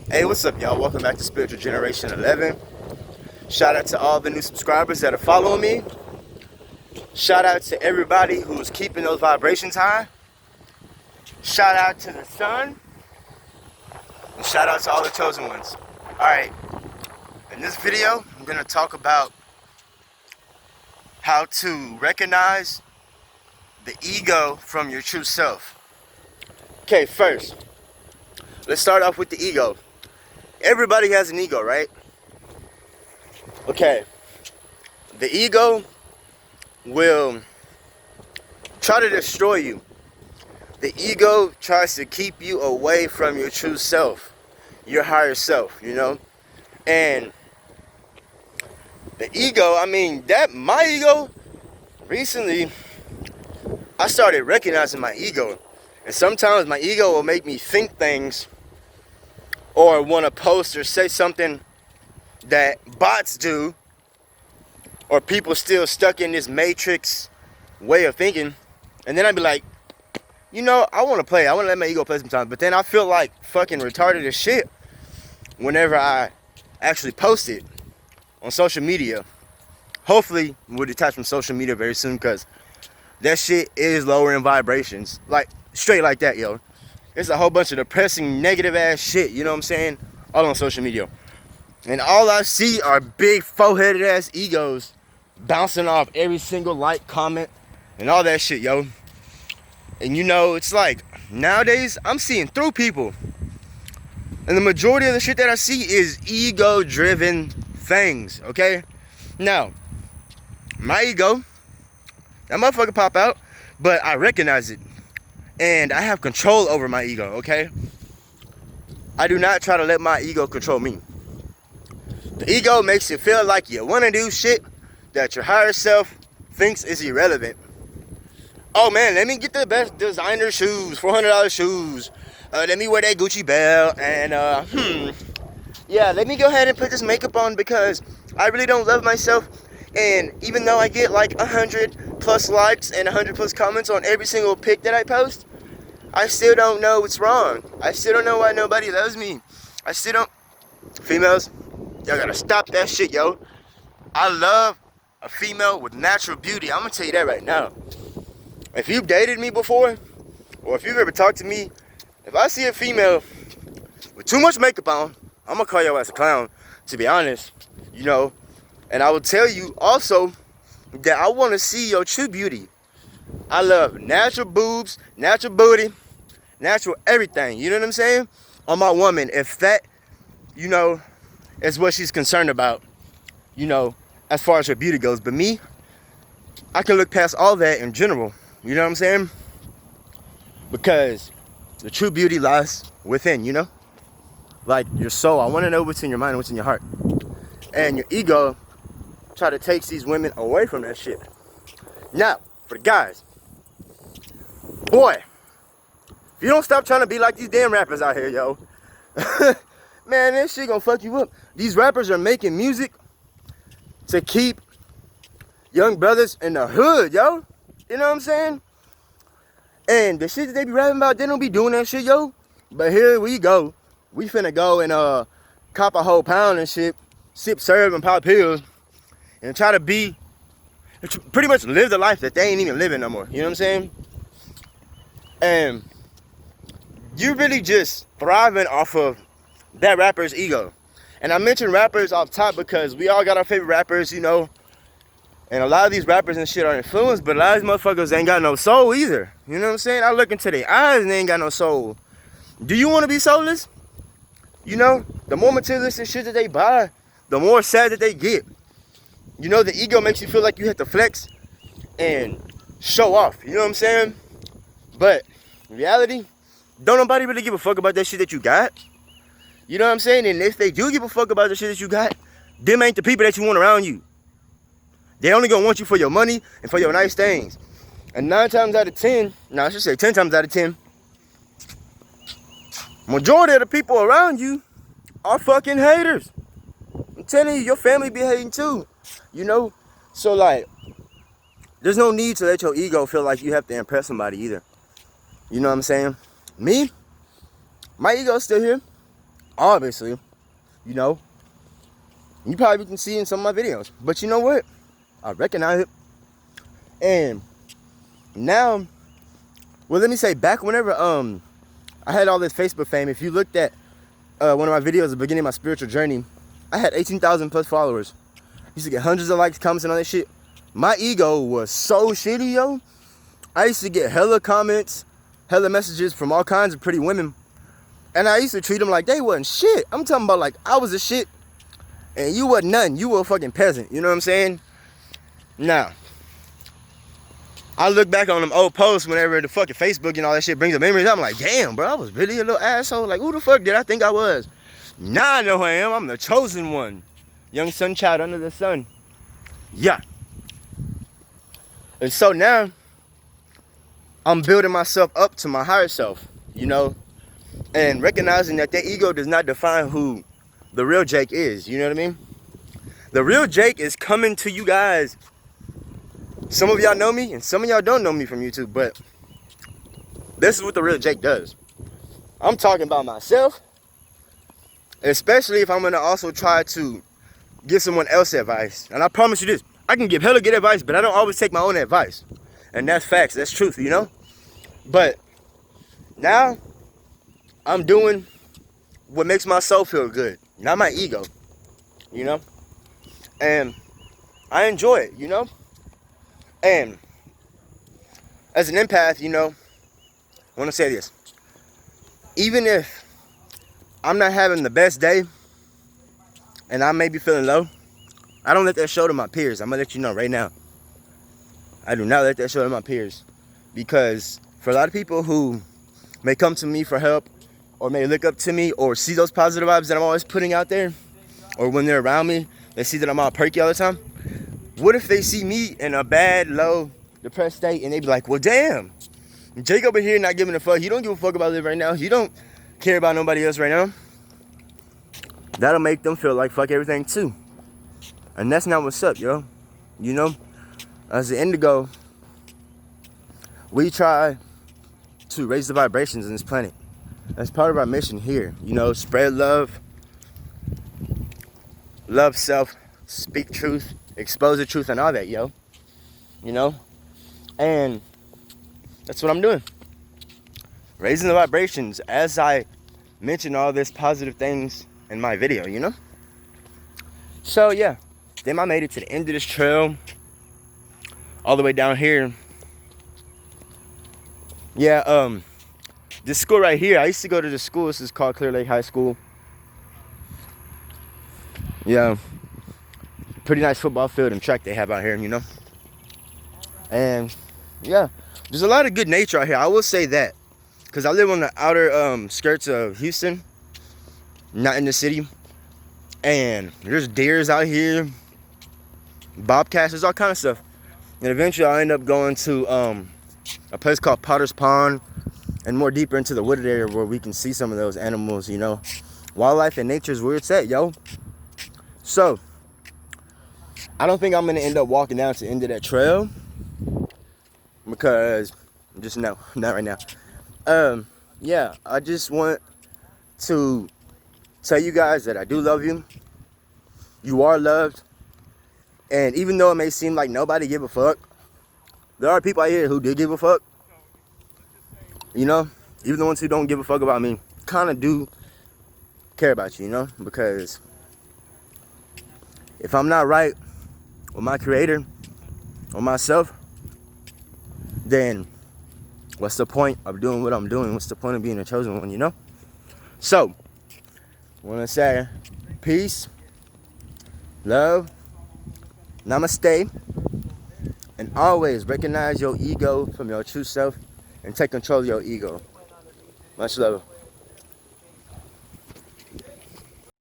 Hey, what's up, y'all? Welcome back to Spiritual Generation 11. Shout out to all the new subscribers that are following me. Shout out to everybody who's keeping those vibrations high. Shout out to the sun. And shout out to all the chosen ones. Alright, in this video, I'm going to talk about how to recognize the ego from your true self. Okay, first, let's start off with the ego. Everybody has an ego, right? Okay, the ego will try to destroy you. The ego tries to keep you away from your true self, your higher self, you know? And the ego, my ego, recently, I started recognizing my ego. And sometimes my ego will make me think things or want to post or say something that bots do, or people still stuck in this matrix way of thinking. And then I'd be like, you know, I want to play. I want to let my ego play sometimes. But then I feel like fucking retarded as shit whenever I actually post it on social media. Hopefully we'll detach from social media very soon, because that shit is lowering vibrations. Like, straight like that, yo. It's a whole bunch of depressing, negative ass shit, you know what I'm saying? All on social media. And all I see are big, four-headed ass egos bouncing off every single like, comment, and all that shit, yo. And you know, it's like, nowadays, I'm seeing through people. And the majority of the shit that I see is ego-driven things, okay? Now, my ego, that motherfucker pop out, but I recognize it. And I have control over my ego, okay? I do not try to let my ego control me. The ego makes you feel like you want to do shit that your higher self thinks is irrelevant. Oh man, let me get the best designer shoes, $400 shoes. Let me wear that Gucci belt. And yeah, let me go ahead and put this makeup on because I really don't love myself. And even though I get like 100 plus likes and 100 plus comments on every single pic that I post, I still don't know what's wrong. I still don't know why nobody loves me. I still don't. Females, y'all gotta stop that shit, yo. I love a female with natural beauty. I'm gonna tell you that right now. If you've dated me before, or if you've ever talked to me, if I see a female with too much makeup on, I'm gonna call your ass a clown, to be honest, you know. And I will tell you also that I want to see your true beauty. I love natural boobs, natural booty, natural everything. You know what I'm saying? On my woman, if that, you know, is what she's concerned about, you know, as far as her beauty goes. But me, I can look past all that in general. You know what I'm saying? Because the true beauty lies within, you know? Like your soul. I want to know what's in your mind and what's in your heart. And your ego try to take these women away from that shit. Now, for the guys, boy, if you don't stop trying to be like these damn rappers out here, yo, man, this shit gonna fuck you up. These rappers are making music to keep young brothers in the hood, yo. You know what I'm saying? And the shit that they be rapping about, they don't be doing that shit, yo. But here we go. We finna go and cop a whole pound and shit, sip, serve, and pop pills, and try to be, pretty much live the life that they ain't even living no more. You know what I'm saying? And you really just thriving off of that rapper's ego. And I mentioned rappers off top because we all got our favorite rappers, you know. And a lot of these rappers and shit are influenced, but a lot of these motherfuckers ain't got no soul either. You know what I'm saying? I look into their eyes and they ain't got no soul. Do you want to be soulless? You know, the more materialistic shit that they buy, the more sad that they get. You know, the ego makes you feel like you have to flex and show off. You know what I'm saying? But in reality, don't nobody really give a fuck about that shit that you got. You know what I'm saying? And if they do give a fuck about the shit that you got, them ain't the people that you want around you. They only gonna want you for your money and for your nice things. And 9 times out of 10, no, I should say 10 times out of 10, majority of the people around you are fucking haters. I'm telling you, your family be hating too. You know? So like, there's no need to let your ego feel like you have to impress somebody either. You know what I'm saying? Me, my ego's still here. Obviously, you know, you probably can see in some of my videos. But you know what? I recognize it. And now, well, let me say, back whenever I had all this Facebook fame, if you looked at one of my videos at the beginning of my spiritual journey, I had 18,000 plus followers. Used to get hundreds of likes, comments, and all that shit. My ego was so shitty, yo. I used to get hella comments, hella messages from all kinds of pretty women. And I used to treat them like they wasn't shit. I'm talking about like I was a shit and you wasn't nothing. You were a fucking peasant. You know what I'm saying? Now, I look back on them old posts whenever the fucking Facebook and all that shit brings up memories. I'm like, damn, bro, I was really a little asshole. Like, who the fuck did I think I was? Now I know who I am. I'm the chosen one. Young sun child under the sun. Yeah. And so now, I'm building myself up to my higher self, you know? And recognizing that ego does not define who the real Jake is, you know what I mean? The real Jake is coming to you guys. Some of y'all know me, and some of y'all don't know me from YouTube, but this is what the real Jake does. I'm talking about myself, especially if I'm gonna also try to give someone else advice. And I promise you this, I can give hella good advice, but I don't always take my own advice. And that's facts, that's truth, you know? But now, I'm doing what makes my soul feel good, not my ego, you know? And I enjoy it, you know? And as an empath, you know, I want to say this. Even if I'm not having the best day and I may be feeling low, I don't let that show to my peers. I'm going to let you know right now. I do not let that show to my peers. Because for a lot of people who may come to me for help or may look up to me or see those positive vibes that I'm always putting out there, or when they're around me, they see that I'm all perky all the time. What if they see me in a bad, low, depressed state and they be like, well, damn, Jake over here not giving a fuck. He don't give a fuck about life right now. He don't care about nobody else right now. That'll make them feel like fuck everything too. And that's not what's up, yo. You know, as the indigo, we try to raise the vibrations in this planet. That's part of our mission here. You know, spread love, love self, speak truth, expose the truth and all that, yo. You know? And that's what I'm doing. Raising the vibrations as I mention all this positive things in my video, you know? So yeah, then I made it to the end of this trail. All the way down here. Yeah, this school right here, I used to go to this school. This is called Clear Lake High School. Yeah. Pretty nice football field and track they have out here, you know? And yeah, there's a lot of good nature out here. I will say that. Because I live on the outer skirts of Houston. Not in the city. And there's deers out here. Bobcats, there's all kind of stuff. And eventually I'll end up going to a place called Potter's Pond. And more deeper into the wooded area where we can see some of those animals, you know. Wildlife and nature is where it's at, yo. So, I don't think I'm going to end up walking down to the end of that trail. Because, just no, not right now. Yeah, I just want to tell you guys that I do love you. You are loved. And even though it may seem like nobody give a fuck, there are people out here who do give a fuck. You know, even the ones who don't give a fuck about me kind of do care about you, you know, because if I'm not right with my creator or myself, then what's the point of doing what I'm doing? What's the point of being a chosen one, you know? So, I want to say peace, love, namaste, and always recognize your ego from your true self and take control of your ego. Much love.